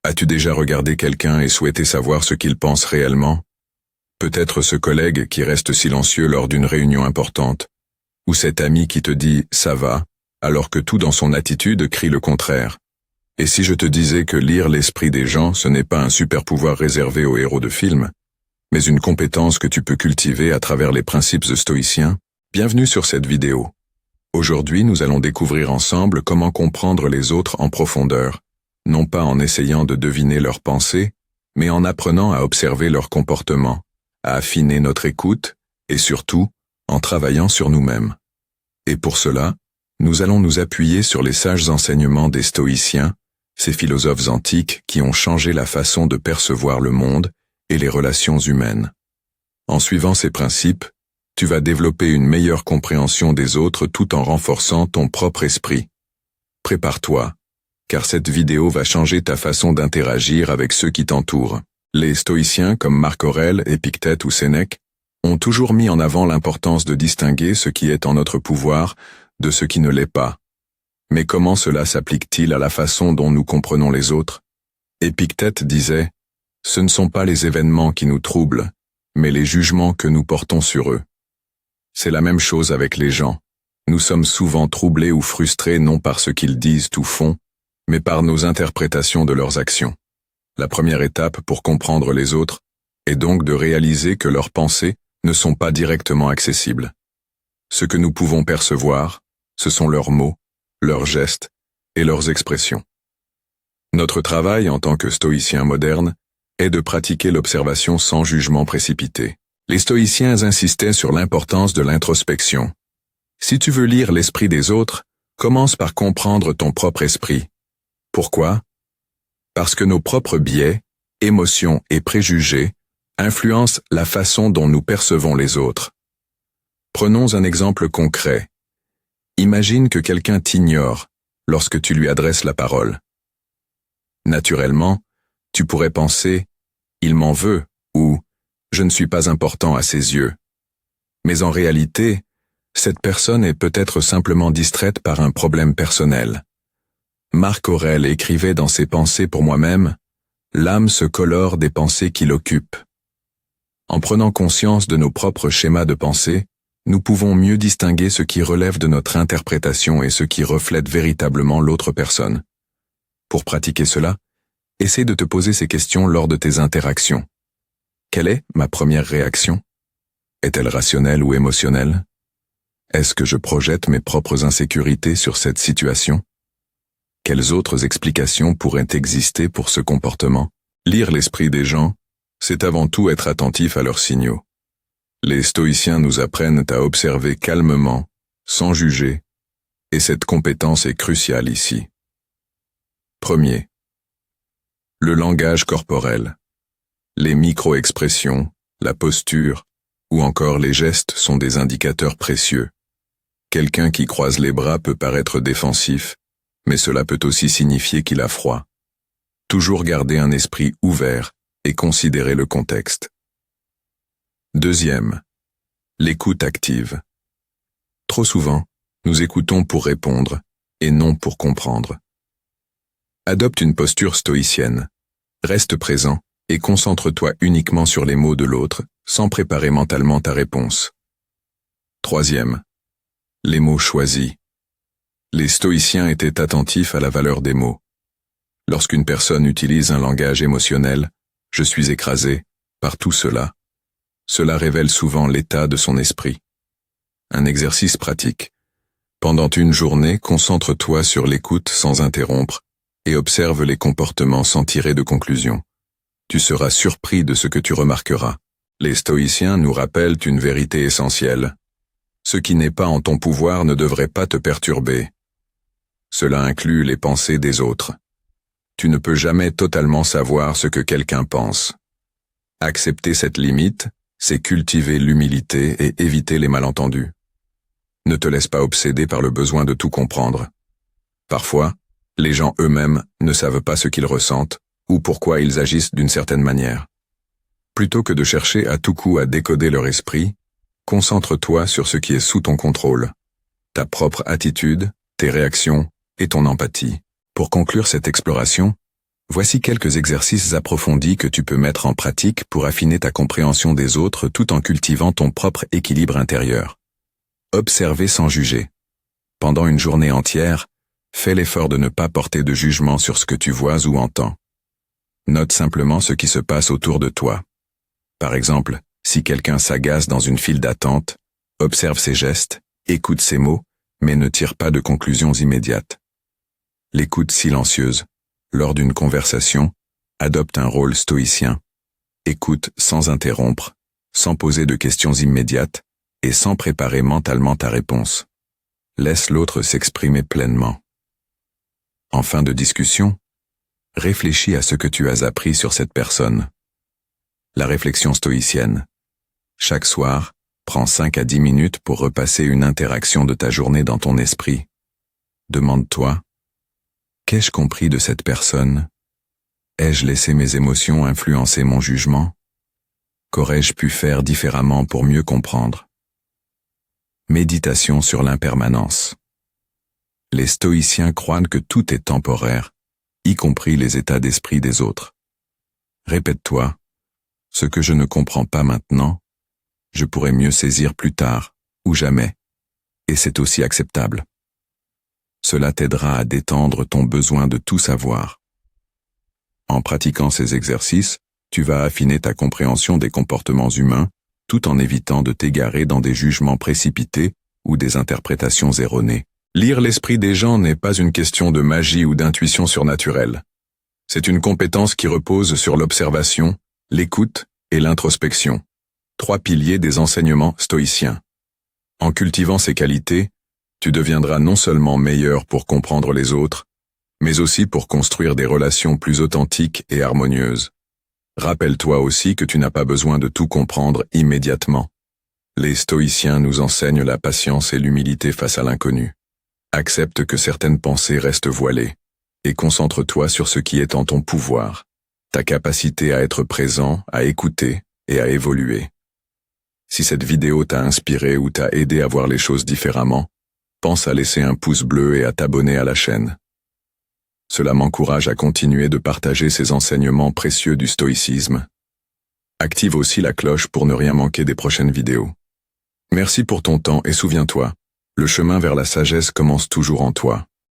As-tu déjà regardé quelqu'un et souhaité savoir ce qu'il pense réellement? Peut-être ce collègue qui reste silencieux lors d'une réunion importante, ou cet ami qui te dit « ça va », alors que tout dans son attitude crie le contraire. Et si je te disais que lire l'esprit des gens, ce n'est pas un super pouvoir réservé aux héros de films, mais une compétence que tu peux cultiver à travers les principes stoïciens? Bienvenue sur cette vidéo. Aujourd'hui, nous allons découvrir ensemble comment comprendre les autres en profondeur, non pas en essayant de deviner leurs pensées, mais en apprenant à observer leur comportement, à affiner notre écoute, et surtout, en travaillant sur nous-mêmes. Et pour cela, nous allons nous appuyer sur les sages enseignements des stoïciens, ces philosophes antiques qui ont changé la façon de percevoir le monde et les relations humaines. En suivant ces principes, tu vas développer une meilleure compréhension des autres tout en renforçant ton propre esprit. Prépare-toi, car cette vidéo va changer ta façon d'interagir avec ceux qui t'entourent. Les stoïciens comme Marc Aurèle, Épictète ou Sénèque ont toujours mis en avant l'importance de distinguer ce qui est en notre pouvoir de ce qui ne l'est pas. Mais comment cela s'applique-t-il à la façon dont nous comprenons les autres? Épictète disait « Ce ne sont pas les événements qui nous troublent, mais les jugements que nous portons sur eux. » C'est la même chose avec les gens. Nous sommes souvent troublés ou frustrés non par ce qu'ils disent ou font, mais par nos interprétations de leurs actions. La première étape pour comprendre les autres est donc de réaliser que leurs pensées ne sont pas directement accessibles. Ce que nous pouvons percevoir, ce sont leurs mots, leurs gestes et leurs expressions. Notre travail en tant que stoïciens modernes est de pratiquer l'observation sans jugement précipité. Les stoïciens insistaient sur l'importance de l'introspection. Si tu veux lire l'esprit des autres, commence par comprendre ton propre esprit. Pourquoi? Parce que nos propres biais, émotions et préjugés influencent la façon dont nous percevons les autres. Prenons un exemple concret. Imagine que quelqu'un t'ignore lorsque tu lui adresses la parole. Naturellement, tu pourrais penser « il m'en veut » ou « je ne suis pas important à ses yeux ». Mais en réalité, cette personne est peut-être simplement distraite par un problème personnel. Marc Aurèle écrivait dans ses Pensées pour moi-même « L'âme se colore des pensées qui l'occupent ». En prenant conscience de nos propres schémas de pensée, nous pouvons mieux distinguer ce qui relève de notre interprétation et ce qui reflète véritablement l'autre personne. Pour pratiquer cela, essaie de te poser ces questions lors de tes interactions. Quelle est ma première réaction? Est-elle rationnelle ou émotionnelle? Est-ce que je projette mes propres insécurités sur cette situation? Quelles autres explications pourraient exister pour ce comportement? Lire l'esprit des gens, c'est avant tout être attentif à leurs signaux. Les stoïciens nous apprennent à observer calmement, sans juger, et cette compétence est cruciale ici. Premier. Le langage corporel. Les micro-expressions, la posture, ou encore les gestes sont des indicateurs précieux. Quelqu'un qui croise les bras peut paraître défensif, mais cela peut aussi signifier qu'il a froid. Toujours garder un esprit ouvert et considérer le contexte. Deuxième, l'écoute active. Trop souvent, nous écoutons pour répondre et non pour comprendre. Adopte une posture stoïcienne. Reste présent et concentre-toi uniquement sur les mots de l'autre, sans préparer mentalement ta réponse. Troisième, les mots choisis. Les stoïciens étaient attentifs à la valeur des mots. Lorsqu'une personne utilise un langage émotionnel, « je suis écrasé » par tout cela, cela révèle souvent l'état de son esprit. Un exercice pratique. Pendant une journée, concentre-toi sur l'écoute sans interrompre et observe les comportements sans tirer de conclusion. Tu seras surpris de ce que tu remarqueras. Les stoïciens nous rappellent une vérité essentielle. Ce qui n'est pas en ton pouvoir ne devrait pas te perturber. Cela inclut les pensées des autres. Tu ne peux jamais totalement savoir ce que quelqu'un pense. Accepter cette limite, c'est cultiver l'humilité et éviter les malentendus. Ne te laisse pas obséder par le besoin de tout comprendre. Parfois, les gens eux-mêmes ne savent pas ce qu'ils ressentent ou pourquoi ils agissent d'une certaine manière. Plutôt que de chercher à tout coup à décoder leur esprit, concentre-toi sur ce qui est sous ton contrôle, ta propre attitude, tes réactions et ton empathie. Pour conclure cette exploration, Voici quelques exercices approfondis que tu peux mettre en pratique pour affiner ta compréhension des autres tout en cultivant ton propre équilibre intérieur. Observer sans juger. Pendant une journée entière, fais l'effort de ne pas porter de jugement sur ce que tu vois ou entends. Note simplement ce qui se passe autour de toi. Par exemple, si quelqu'un s'agace dans une file d'attente, observe ses gestes, écoute ses mots, mais ne tire pas de conclusions immédiates. L'écoute silencieuse. Lors d'une conversation, adopte un rôle stoïcien. Écoute sans interrompre, sans poser de questions immédiates et sans préparer mentalement ta réponse. Laisse l'autre s'exprimer pleinement. En fin de discussion, réfléchis à ce que tu as appris sur cette personne. La réflexion stoïcienne. Chaque soir, prends 5 à 10 minutes pour repasser une interaction de ta journée dans ton esprit. Demande-toi, qu'ai-je compris de cette personne? Ai-je laissé mes émotions influencer mon jugement? Qu'aurais-je pu faire différemment pour mieux comprendre? Méditation sur l'impermanence. Les stoïciens croient que tout est temporaire, y compris les états d'esprit des autres. Répète-toi, ce que je ne comprends pas maintenant, je pourrais mieux saisir plus tard, ou jamais, et c'est aussi acceptable. Cela t'aidera à détendre ton besoin de tout savoir. En pratiquant ces exercices, tu vas affiner ta compréhension des comportements humains, tout en évitant de t'égarer dans des jugements précipités ou des interprétations erronées. Lire l'esprit des gens n'est pas une question de magie ou d'intuition surnaturelle. C'est une compétence qui repose sur l'observation, l'écoute et l'introspection, 3 piliers des enseignements stoïciens. En cultivant ces qualités, tu deviendras non seulement meilleur pour comprendre les autres, mais aussi pour construire des relations plus authentiques et harmonieuses. Rappelle-toi aussi que tu n'as pas besoin de tout comprendre immédiatement. Les stoïciens nous enseignent la patience et l'humilité face à l'inconnu. Accepte que certaines pensées restent voilées, et concentre-toi sur ce qui est en ton pouvoir, ta capacité à être présent, à écouter et à évoluer. Si cette vidéo t'a inspiré ou t'a aidé à voir les choses différemment, pense à laisser un pouce bleu et à t'abonner à la chaîne. Cela m'encourage à continuer de partager ces enseignements précieux du stoïcisme. Active aussi la cloche pour ne rien manquer des prochaines vidéos. Merci pour ton temps et souviens-toi, le chemin vers la sagesse commence toujours en toi.